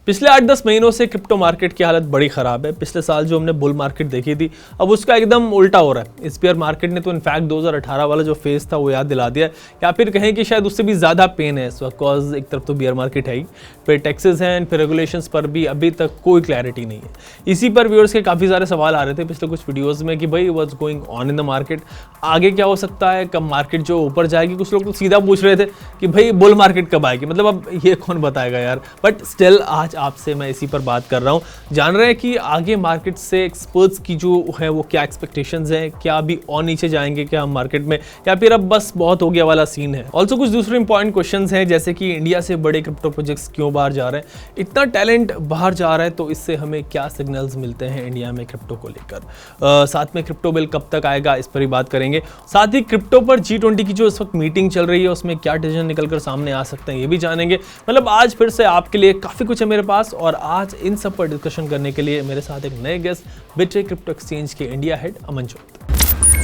पिछले 8-10 महीनों से क्रिप्टो मार्केट की हालत बड़ी ख़राब है। पिछले साल जो हमने बुल मार्केट देखी थी, अब उसका एकदम उल्टा हो रहा है। इस बेयर मार्केट ने तो इनफैक्ट 2018 वाला जो फेज था वो याद दिला दिया, या फिर कहें कि शायद उससे भी ज़्यादा पेन है इस वक्त। कॉज एक तरफ तो बियर मार्केट है ही, फिर टैक्सेस हैं, फिर रेगुलेशंस पर भी अभी तक कोई क्लैरिटी नहीं है। इसी पर व्यूअर्स के काफ़ी सारे सवाल आ रहे थे पिछले कुछ वीडियोज़ में कि भाई what's going on in the market, आगे क्या हो सकता है, कब मार्केट जो ऊपर जाएगी। कुछ लोग तो सीधा पूछ रहे थे कि भाई बुल मार्केट कब आएगी, मतलब अब ये कौन बताएगा यार। बट स्टिल आज आपसे मैं इसी पर बात कर रहा हूँ, जान रहे हैं कि आगे मार्केट से एक्सपर्ट्स की जो है वो क्या एक्सपेक्टेशंस हैं, क्या अभी और नीचे जाएंगे क्या हम मार्केट में, या फिर अब बस बहुत हो गया वाला सीन है। ऑल्सो कुछ दूसरे इंपॉर्टेंट क्वेश्चंस हैं, जैसे कि इंडिया से बड़े क्रिप्टो प्रोजेक्ट्स क्यों बाहर जा रहे हैं, इतना टैलेंट बाहर जा रहा है तो इससे हमें क्या सिग्नल्स मिलते हैं इंडिया में क्रिप्टो को लेकर। साथ में क्रिप्टो बिल कब तक आएगा इस पर ही बात करेंगे। साथ ही क्रिप्टो पर G20 की जो इस वक्त मीटिंग चल रही है उसमें क्या डिसीजन निकलकर सामने आ सकते हैं ये भी जानेंगे। मतलब आज फिर से आपके लिए काफ़ी कुछ है मेरे पास, और आज इन सब पर डिस्कशन करने के लिए मेरे साथ एक नए गेस्ट बिटरे क्रिप्टो एक्सचेंज के इंडिया हेड अमन जोत।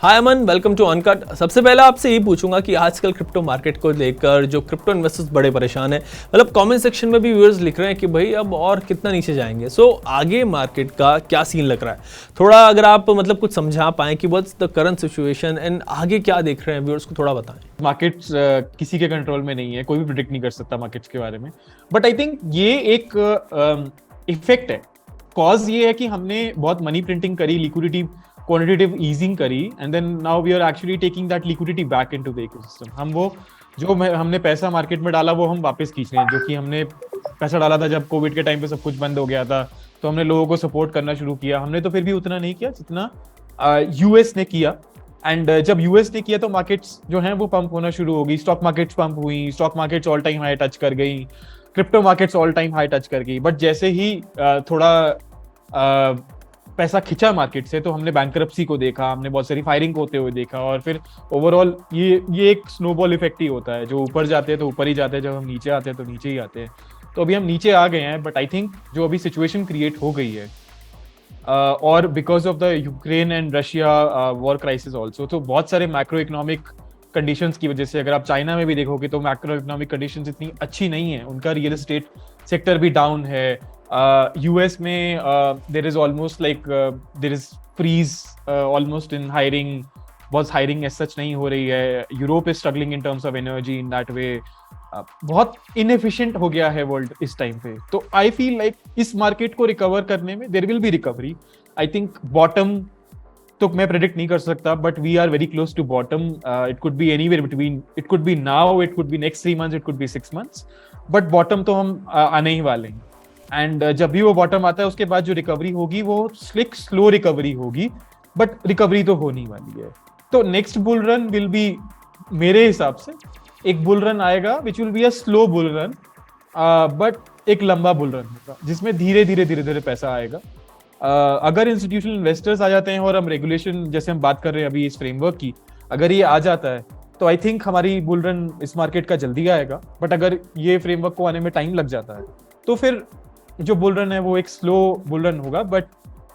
हाय अमन, वेलकम टू अनकट। सबसे पहले आपसे यही पूछूंगा कि आजकल क्रिप्टो मार्केट को लेकर जो क्रिप्टो इन्वेस्टर्स बड़े परेशान हैं, मतलब कमेंट सेक्शन में भी व्यूअर्स लिख रहे हैं कि भाई अब और कितना नीचे जाएंगे। सो आगे मार्केट का क्या सीन लग रहा है, थोड़ा अगर आप मतलब कुछ समझा पाएं कि what's the current situation and आगे क्या देख रहे हैं, व्यूअर्स को थोड़ा बताएं। मार्केट्स किसी के कंट्रोल में नहीं है, कोई भी प्रिडिक्ट नहीं कर सकता मार्केट्स के बारे में। बट आई थिंक ये एक इफेक्ट है। कॉज ये है कि हमने बहुत मनी प्रिंटिंग करी, लिक्विडिटी क्वांटिटेटिव ईजिंग करी, and then now we are actually taking that liquidity back into the ecosystem. हम वो जो हमने पैसा मार्केट में डाला वो हम वापस खींच रहे हैं। जो कि हमने पैसा डाला था जब कोविड के टाइम पे सब कुछ बंद हो गया था, तो हमने लोगों को सपोर्ट करना शुरू किया। हमने तो फिर भी उतना नहीं किया जितना यूएस ने किया। एंड जब यूएस ने किया तो मार्केट्स जो हैं वो पंप होना शुरू हो गई। स्टॉक मार्केट्स पंप हुई, stock markets all time high touch कर गई, crypto markets all time high touch कर गई। बट जैसे ही थोड़ा पैसा खिंचा मार्केट से, तो हमने बैंकरप्सी को देखा, हमने बहुत सारी फायरिंग को होते हुए देखा, और फिर ओवरऑल ये एक स्नोबॉल इफेक्ट ही होता है। जो ऊपर जाते हैं तो ऊपर ही जाते हैं, जब हम नीचे आते हैं तो नीचे ही आते हैं। तो अभी हम नीचे आ गए हैं, बट आई थिंक जो अभी सिचुएशन क्रिएट हो गई है और because of the Ukraine and Russia war crisis also, तो बहुत सारे मैक्रो इकोनॉमिक कंडीशंस की वजह से, अगर आप चाइना में भी देखोगे तो मैक्रो इकोनॉमिक कंडीशंस इतनी अच्छी नहीं है। उनका रियल एस्टेट सेक्टर भी डाउन है। यूएस में there is almost like there is freeze almost in hiring. बहुत हायरिंग एज सच नहीं हो रही है। Europe is struggling in terms of energy in that way. बहुत इनएफिशिएंट हो गया है वर्ल्ड इस टाइम पे। तो आई फील लाइक इस मार्केट को रिकवर करने में there will be recovery. I think bottom तो मैं प्रेडिक्ट नहीं कर सकता, but we are very close to bottom. It could be anywhere between, it could be now, it could be next 3 months, it could be 6 months, but bottom तो हम आने ही वाले हैं। एंड जब भी वो बॉटम आता है उसके बाद जो रिकवरी होगी वो स्लिक स्लो रिकवरी होगी, बट रिकवरी तो होने वाली है। तो next bull run will be, मेरे हिसाब से एक बुल रन आएगा which will be a slow bull run, but एक लंबा बुल रन होगा जिसमें धीरे धीरे पैसा आएगा। अगर इंस्टीट्यूशनल इन्वेस्टर्स आ जाते हैं और हम रेगुलेशन जैसे हम बात कर रहे हैं अभी इस फ्रेमवर्क की, अगर ये आ जाता है तो आई थिंक हमारी बुल रन इस मार्केट का जल्दी आएगा। बट अगर ये फ्रेमवर्क को आने में टाइम लग जाता है तो फिर जो बुल रन है वो एक स्लो बुल रन होगा, but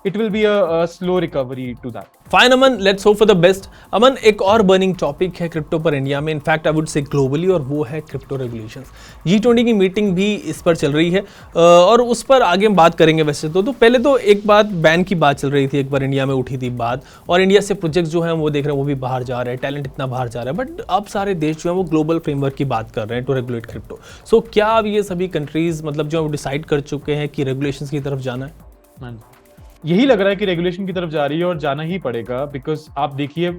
it will be a slow recovery to that. Fine Aman, let's hope for the best. Aman, एक और बर्निंग टॉपिक है क्रिप्टो पर इंडिया में, in fact I would say globally, और वो है क्रिप्टो रेगुलेशंस। G20 की मीटिंग भी इस पर चल रही है और उस पर आगे हम बात करेंगे। वैसे तो पहले तो एक बात बैन की बात चल रही थी, एक बार इंडिया में उठी थी बात, और इंडिया से प्रोजेक्ट जो है वो देख रहे हैं वो भी बाहर जा रहे हैं, टैलेंट इतना बाहर जा रहा है। बट अब सारे देश जो है वो ग्लोबल फ्रेमवर्क की बात कर रहे हैं टू रेगुलेट क्रिप्टो। सो क्या अब ये सभी कंट्रीज मतलब जो डिसाइड कर चुके हैं कि रेगुलेशंस की तरफ जाना है? यही लग रहा है कि रेगुलेशन की तरफ जा रही है और जाना ही पड़ेगा। बिकॉज आप देखिए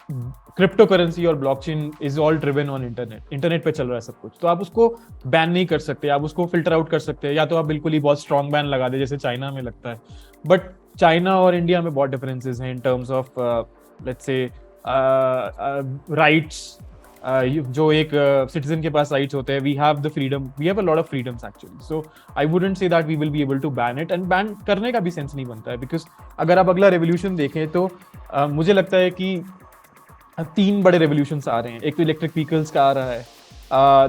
क्रिप्टो करेंसी और blockchain is all driven on internet पे चल रहा है सब कुछ। तो आप उसको बैन नहीं कर सकते, आप उसको फिल्टर आउट कर सकते हैं, या तो आप बिल्कुल ही बहुत स्ट्रॉन्ग बैन लगा दे जैसे चाइना में लगता है। बट चाइना और इंडिया में बहुत डिफरेंसेस हैं in terms of let's say rights. जो एक सिटीजन के पास राइट्स होते हैं, we have the freedom, we have a lot of freedoms actually. So I wouldn't say that we will be able to ban it, and ban करने का भी sense नहीं बनता है। बिकॉज अगर आप अगला रेवोल्यूशन देखें तो मुझे लगता है कि 3 बड़े रेवोल्यूशंस आ रहे हैं। एक तो इलेक्ट्रिक व्हीकल्स का आ रहा है,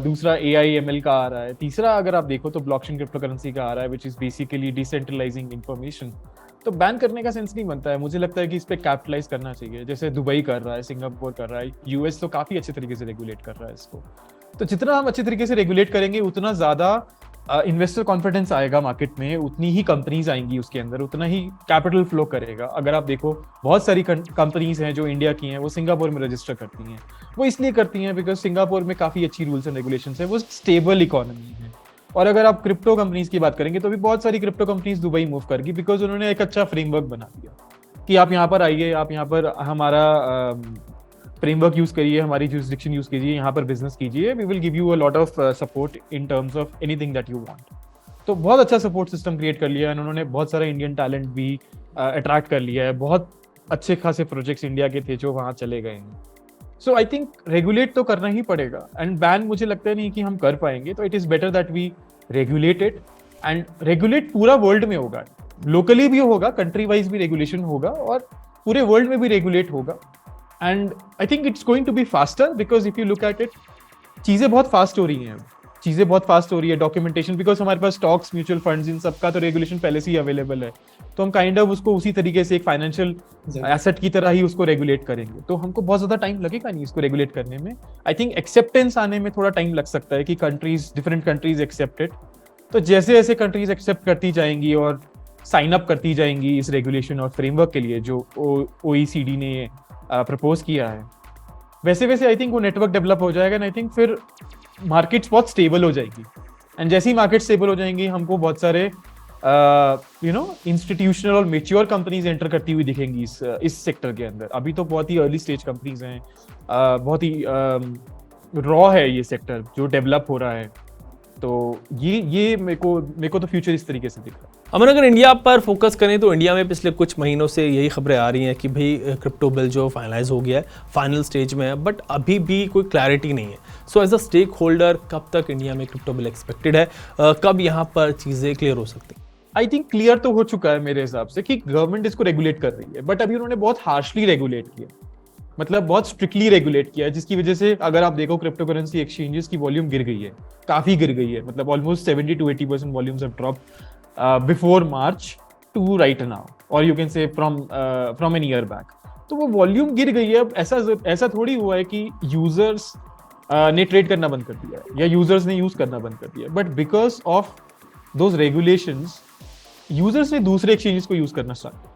दूसरा AI/ML का आ रहा है, तीसरा अगर आप देखो तो ब्लॉकचेन क्रिप्टो करेंसी का आ रहा है, which is basically decentralising information. तो बैन करने का सेंस नहीं बनता है। मुझे लगता है कि इस पे कैपिटलाइज करना चाहिए, जैसे दुबई कर रहा है, सिंगापुर कर रहा है, यूएस तो काफी अच्छे तरीके से रेगुलेट कर रहा है इसको। तो जितना हम अच्छे तरीके से रेगुलेट करेंगे उतना ज्यादा इन्वेस्टर कॉन्फिडेंस आएगा मार्केट में, उतनी ही कंपनीज आएंगी उसके अंदर, उतना ही कैपिटल फ्लो करेगा। अगर आप देखो बहुत सारी कंपनीज हैं जो इंडिया की हैं, वो सिंगापुर में रजिस्टर करती हैं। वो इसलिए करती हैं बिकॉज सिंगापुर में काफी अच्छी रूल्स एंड रेगुलेशंस है, वो स्टेबल इकोनॉमी है। और अगर आप क्रिप्टो कंपनीज की बात करेंगे तो भी बहुत सारी क्रिप्टो कंपनीज दुबई मूव करगी, बिकॉज उन्होंने एक अच्छा फ्रेमवर्क बना दिया कि आप यहाँ पर आइए, आप यहाँ पर हमारा फ्रेमवर्क यूज करिए, हमारी जुरिसडिक्शन यूज कीजिए, यहाँ पर बिजनेस कीजिए, we will give you a lot of support in terms of anything that you want. तो बहुत अच्छा सपोर्ट सिस्टम क्रिएट कर लिया है उन्होंने, बहुत सारा इंडियन टैलेंट भी अट्रैक्ट कर लिया है, बहुत अच्छे खासे प्रोजेक्ट्स इंडिया के थे जो वहाँ चले गए हैं। सो आई थिंक रेगुलेट तो करना ही पड़ेगा, एंड बैन मुझे लगता नहीं कि हम कर पाएंगे। तो it is better that we regulate it, and regulate पूरा वर्ल्ड में होगा, लोकली भी होगा, कंट्री वाइज भी रेगुलेशन होगा, और पूरे वर्ल्ड में भी रेगुलेट होगा। And I think it's going to be faster, because if you look at it, चीजें बहुत फास्ट हो रही हैं, चीजें बहुत फास्ट हो रही है। डॉक्यूमेंटेशन, बिकॉज हमारे पास स्टॉक्स, म्यूचुअल फंड्स, इन सबका तो रेगुलेशन पहले से ही अवेलेबल है, तो हम काइंड ऑफ उसको उसी तरीके से एक फाइनेंशियल एसेट की तरह ही उसको रेगुलेट करेंगे। तो हमको बहुत ज्यादा टाइम लगेगा नहीं इसको रेगुलेट करने में। आई थिंक एक्सेप्टेंस आने में थोड़ा टाइम लग सकता है कि कंट्रीज, डिफरेंट कंट्रीज एक्सेप्टेड। तो जैसे जैसे कंट्रीज एक्सेप्ट करती जाएंगी और साइन अप करती जाएंगी इस रेगुलेशन और फ्रेमवर्क के लिए जो OECD ने प्रपोज किया है, वैसे वैसे आई थिंक वो नेटवर्क डेवलप हो जाएगा, एंड आई थिंक फिर मार्केट्स बहुत स्टेबल हो जाएगी। एंड जैसे ही मार्केट स्टेबल हो जाएंगी, हमको बहुत सारे इंस्टीट्यूशनल और मेच्योर कंपनीज एंटर करती हुई दिखेंगी इस सेक्टर के अंदर। अभी तो बहुत ही अर्ली स्टेज कंपनीज हैं, बहुत ही रॉ है ये सेक्टर जो डेवलप हो रहा है। तो ये मेरे को तो फ्यूचर इस तरीके से दिख रहा है। अमन, अगर इंडिया पर फोकस करें तो इंडिया में पिछले कुछ महीनों से यही खबरें आ रही हैं कि भाई क्रिप्टो बिल जो फाइनलाइज हो गया है, फाइनल स्टेज में है, बट अभी भी कोई क्लैरिटी नहीं है। So as a stakeholder, कब तक इंडिया में क्रिप्टो बिल एक्सपेक्टेड है, कब यहाँ पर चीज़ें क्लियर हो सकती हैं? आई थिंक क्लियर तो हो चुका है मेरे हिसाब से कि गवर्नमेंट इसको रेगुलेट कर रही है, बट अभी उन्होंने बहुत हार्शली रेगुलेट किया, मतलब बहुत स्ट्रिक्टली रेगुलेट किया है, जिसकी वजह से अगर आप देखो क्रिप्टो करेंसी एक्सचेंजेस की वॉल्यूम गिर गई है, काफी गिर गई है, मतलब almost 70 to 80% volumes have dropped before March to right now, और you can say from an year back. तो वो वॉल्यूम गिर गई है। अब ऐसा थोड़ी हुआ है कि यूजर्स ने ट्रेड करना बंद कर दिया है या यूजर्स ने यूज करना बंद कर दिया है, but because of those regulations users ने दूसरे एक्सचेंजेस को यूज करना स्टार्ट।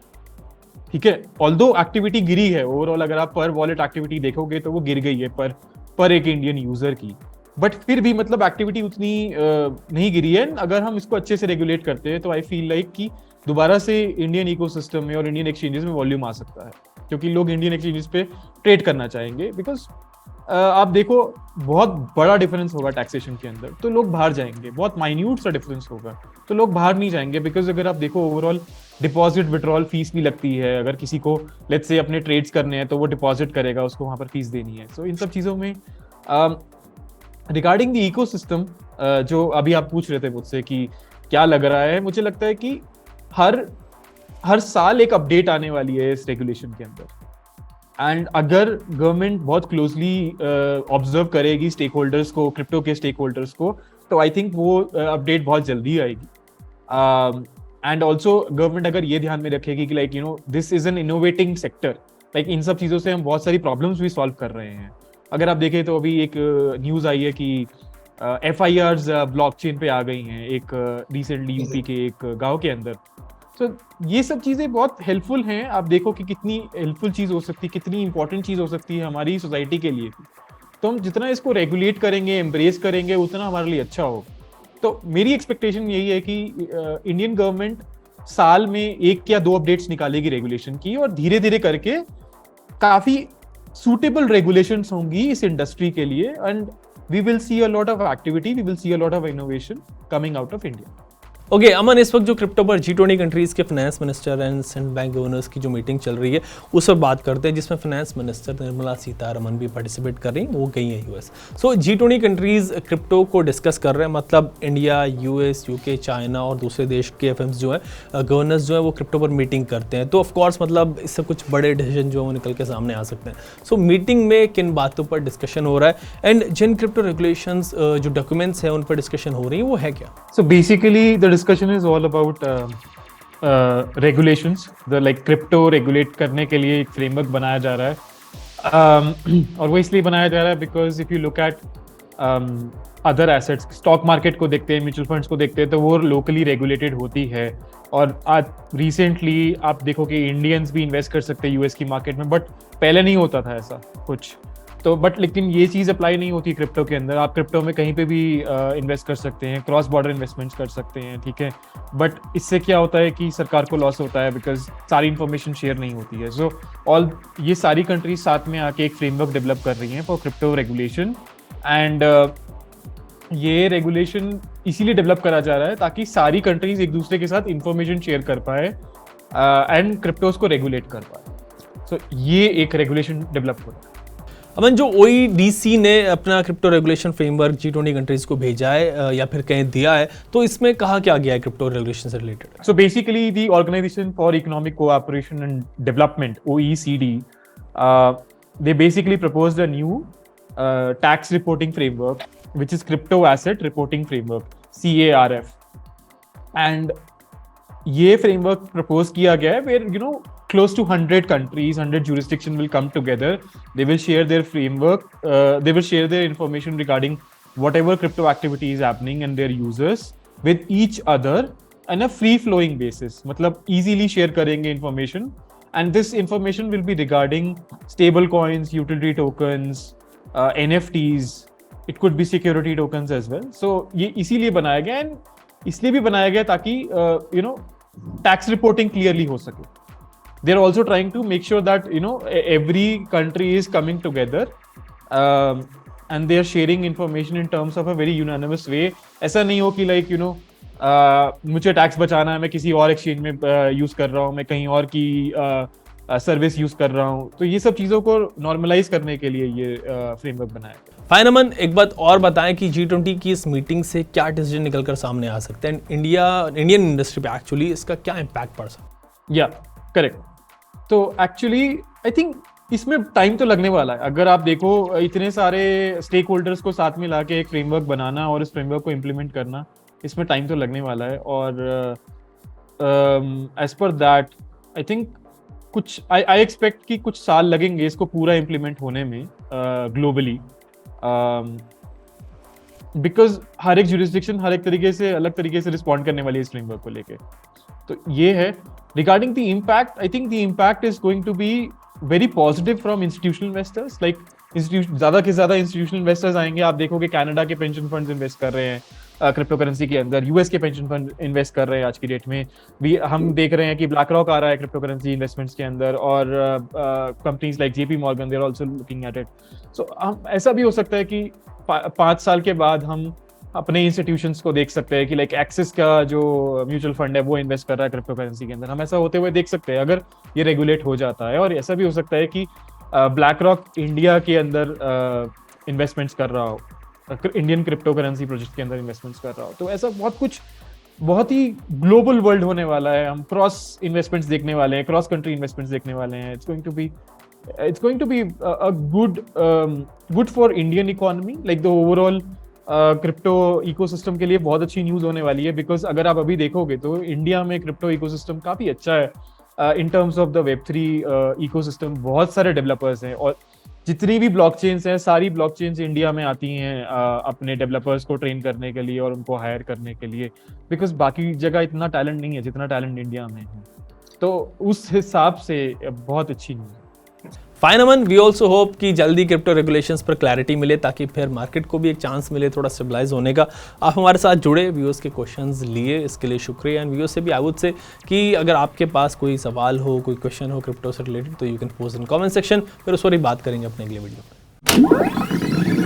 ठीक है, ऑल्दो एक्टिविटी गिरी है ओवरऑल, अगर आप पर वॉलेट एक्टिविटी देखोगे तो वो गिर गई है पर एक इंडियन यूजर की, बट फिर भी मतलब एक्टिविटी उतनी नहीं गिरी है। अगर हम इसको अच्छे से रेगुलेट करते हैं तो आई फील लाइक कि दोबारा से इंडियन इकोसिस्टम में और इंडियन एक्सचेंजेस में वॉल्यूम आ सकता है, क्योंकि लोग इंडियन एक्सचेंजेस पे ट्रेड करना चाहेंगे। बिकॉज आप देखो बहुत बड़ा डिफरेंस होगा टैक्सेशन के अंदर, तो लोग बाहर जाएंगे, बहुत माइन्यूट सा डिफरेंस होगा, तो लोग बाहर नहीं जाएंगे। बिकॉज अगर आप देखो ओवरऑल डिपॉजिट विड्रॉल फीस भी लगती है, अगर किसी को लेट्स से अपने ट्रेड्स करने हैं तो वो डिपॉजिट करेगा, उसको वहां पर फीस देनी है। सो इन सब चीजों में रिगार्डिंग द इकोसिस्टम जो अभी आप पूछ रहे थे मुझसे कि क्या लग रहा है, मुझे लगता है कि हर साल एक अपडेट आने वाली है इस रेगुलेशन के अंदर, एंड अगर गवर्नमेंट बहुत क्लोजली ऑब्जर्व करेगी स्टेक होल्डर्स को, क्रिप्टो के स्टेक होल्डर्स को, तो आई थिंक वो अपडेट बहुत जल्दी आएगी। एंड ऑल्सो गवर्नमेंट अगर ये ध्यान में रखेगी कि like this is an innovating sector, like in सब चीज़ों से हम बहुत सारी प्रॉब्लम्स भी सॉल्व कर रहे हैं। अगर आप देखें तो अभी एक न्यूज़ आई है कि FIRs ब्लॉकचेन पे आ गई हैं, एक रिसेंटली यूपी के एक गाँव के अंदर। तो ये सब चीज़ें बहुत हेल्पफुल हैं। आप देखो कि कितनी हेल्पफुल चीज़ हो सकती है, कितनी इंपॉर्टेंट चीज़ हो सकती है हमारी सोसाइटी के लिए। तो हम जितना इसको रेगुलेट करेंगे, एम्ब्रेस करेंगे, उतना हमारे लिए अच्छा होगा। तो मेरी एक्सपेक्टेशन यही है कि इंडियन गवर्नमेंट साल में 1 या 2 अपडेट्स निकालेगी रेगुलेशन की, और धीरे धीरे करके काफ़ी सूटेबल रेगुलेशंस होंगी इस इंडस्ट्री के लिए, and we will see a lot of activity, we will see a lot of innovation coming out of India. Okay Aman, इस वक्त जो क्रिप्टो पर G20 कंट्रीज़ के finance minister and central bank governors की जो मीटिंग चल रही है उस पर बात करते हैं, जिसमें फाइनेंस मिनिस्टर निर्मला सीतारमन भी पार्टिसिपेट कर रही हैं, वो गई हैं US। सो G20 कंट्रीज़ क्रिप्टो को डिस्कस कर रहे हैं, मतलब इंडिया, US, UK, चाइना और दूसरे देश के FMs जो है, गवर्नर्स जो है वो क्रिप्टो पर मीटिंग करते हैं। तो ऑफकोर्स मतलब इससे कुछ बड़े डिसीजन जो है वो निकल के सामने आ सकते हैं। सो मीटिंग में किन बातों पर डिस्कशन हो रहा है, एंड जिन क्रिप्टो रेगुलेशंस जो डॉक्यूमेंट्स हैं उन पर डिस्कशन हो रही है, वो है क्या? So basically the discussion is all about regulations, the like crypto regulate करने के लिए एक framework बनाया जा रहा है, और वो इसलिए बनाया जा रहा है because if you look at other assets, stock market को देखते हैं, म्यूचुअल फंड्स को देखते हैं, तो वो लोकली रेगुलेटेड होती है। और आज रिसेंटली आप देखो कि इंडियंस भी इन्वेस्ट कर सकते हैं यूएस की मार्केट में, बट पहले नहीं होता था ऐसा कुछ। तो बट लेकिन ये चीज़ अप्लाई नहीं होती क्रिप्टो के अंदर। आप क्रिप्टो में कहीं पे भी इन्वेस्ट कर सकते हैं, क्रॉस बॉर्डर इन्वेस्टमेंट्स कर सकते हैं, ठीक है। बट इससे क्या होता है कि सरकार को लॉस होता है, बिकॉज सारी इन्फॉर्मेशन शेयर नहीं होती है। सो ऑल ये सारी कंट्रीज साथ में आके एक फ्रेमवर्क डेवलप कर रही हैं फॉर क्रिप्टो रेगुलेशन। एंड ये रेगुलेशन इसीलिए डेवलप करा जा रहा है ताकि सारी कंट्रीज एक दूसरे के साथ इंफॉर्मेशन शेयर कर पाए एंड क्रिप्टोज को रेगुलेट कर पाए। सो ये एक रेगुलेशन डेवलप हो रहा है। अमन, जो OEDC ने अपना crypto regulation framework G20 countries को भेजा है या फिर कहीं दिया है, तो इसमें कहा क्या गया है क्रिप्टो रेगुलेशन से related? So basically the organisation for economic cooperation and development, OECD, they basically proposed a new tax reporting framework, which is crypto asset reporting framework, CARF. And ये framework propose किया गया है where close to 100 countries, 100 jurisdictions will come together. They will share their framework, they will share their information regarding whatever crypto activity is happening and their users with each other on a free flowing basis. मतलब easily share करेंगे information, and this information will be regarding stable coins, utility tokens, NFTs, it could be security tokens as well. So ये इसीलिए बनाया गया, and इसलिए भी बनाया गया ताकि tax reporting clearly हो सके. They're also trying to make sure that every country is coming together and they are sharing information in terms of a very unanimous way. ऐसा नहीं हो कि like मुझे टैक्स बचाना है, मैं किसी और एक्सचेंज में यूज कर रहा हूँ, मैं कहीं और की सर्विस यूज कर रहा हूँ। तो ये सब चीजों को नॉर्मलाइज करने के लिए ये फ्रेमवर्क बनाया गया। फाइन अमन, एक बात और बताएं कि G20 की इस मीटिंग से क्या डिसीजन निकलकर सामने आ सकते हैं, इंडियन इंडस्ट्री पे एक्चुअली इसका क्या इम्पैक्ट पड़ सकता है? या करेक्ट। तो एक्चुअली आई थिंक इसमें टाइम तो लगने वाला है। अगर आप देखो इतने सारे स्टेक होल्डर्स को साथ में लाके एक फ्रेमवर्क बनाना और इस फ्रेमवर्क को इम्प्लीमेंट करना, इसमें टाइम तो लगने वाला है। और as per that I think कुछ आई एक्सपेक्ट कि कुछ साल लगेंगे इसको पूरा इम्प्लीमेंट होने में ग्लोबली, बिकॉज हर एक जुरिस्डिक्शन हर एक तरीके से अलग तरीके से रिस्पॉन्ड करने वाली है इस फ्रेमवर्क को लेके। तो ये है। Regarding the impact, I think the impact is going to be very positive from institutional investors. Like ज़्यादा के ज़्यादा institutional investors आएंगे। आप देखोगे कनाडा के पेंशन फंड्स इन्वेस्ट कर रहे हैं क्रिप्टो करेंसी के अंदर, यूएस के पेंशन फंड इन्वेस्ट कर रहे हैं आज की डेट में भी। हम देख रहे हैं कि ब्लैक रॉक आ रहा है क्रिप्टो करेंसी इन्वेस्टमेंट्स के अंदर, और companies like JP Morgan, they are also looking at it. So हम ऐसा भी हो सकता है कि 5 साल के बाद हम अपने इंस्टीट्यूशंस को देख सकते हैं कि लाइक एक्सिस का जो म्यूचुअल फंड है वो इन्वेस्ट कर रहा है क्रिप्टो करेंसी के अंदर। हम ऐसा होते हुए देख सकते हैं अगर ये रेगुलेट हो जाता है। और ऐसा भी हो सकता है कि ब्लैक रॉक इंडिया के अंदर इन्वेस्टमेंट्स कर रहा हो, इंडियन क्रिप्टो करेंसी प्रोजेक्ट के अंदर इन्वेस्टमेंट्स कर रहा हो। तो ऐसा बहुत ही ग्लोबल वर्ल्ड होने वाला है। हम क्रॉस इन्वेस्टमेंट्स देखने वाले हैं, क्रॉस कंट्री इन्वेस्टमेंट्स देखने वाले हैं। It's going to be a good for Indian economy, like the overall crypto ecosystem के लिए बहुत अच्छी न्यूज होने वाली है। बिकॉज अगर आप अभी देखोगे तो इंडिया में क्रिप्टो इकोसिस्टम काफी अच्छा है इन terms of the Web3 ecosystem. बहुत सारे डेवलपर्स हैं, और जितनी भी ब्लॉकचेन्स हैं सारी ब्लॉकचेन्स इंडिया में आती हैं अपने डेवलपर्स को ट्रेन करने के लिए और उनको हायर करने के लिए, बिकॉज बाकी जगह इतना टैलेंट नहीं है जितना टैलेंट इंडिया में है। तो उस हिसाब से बहुत अच्छी न्यूज है। Fine Aman, we also hope कि जल्दी क्रिप्टो रेगुलेशंस पर क्लैरिटी मिले ताकि फिर मार्केट को भी एक चांस मिले थोड़ा स्टेबलाइज होने का। आप हमारे साथ जुड़े, व्यूअर्स के क्वेश्चंस लिए, इसके लिए शुक्रिया। एंड व्यूअर्स से भी आउट से कि अगर आपके पास कोई सवाल हो, कोई क्वेश्चन हो क्रिप्टो से रिलेटेड, तो you can post in comment section, फिर उस पर ही बात करेंगे अपने अगले वीडियो में।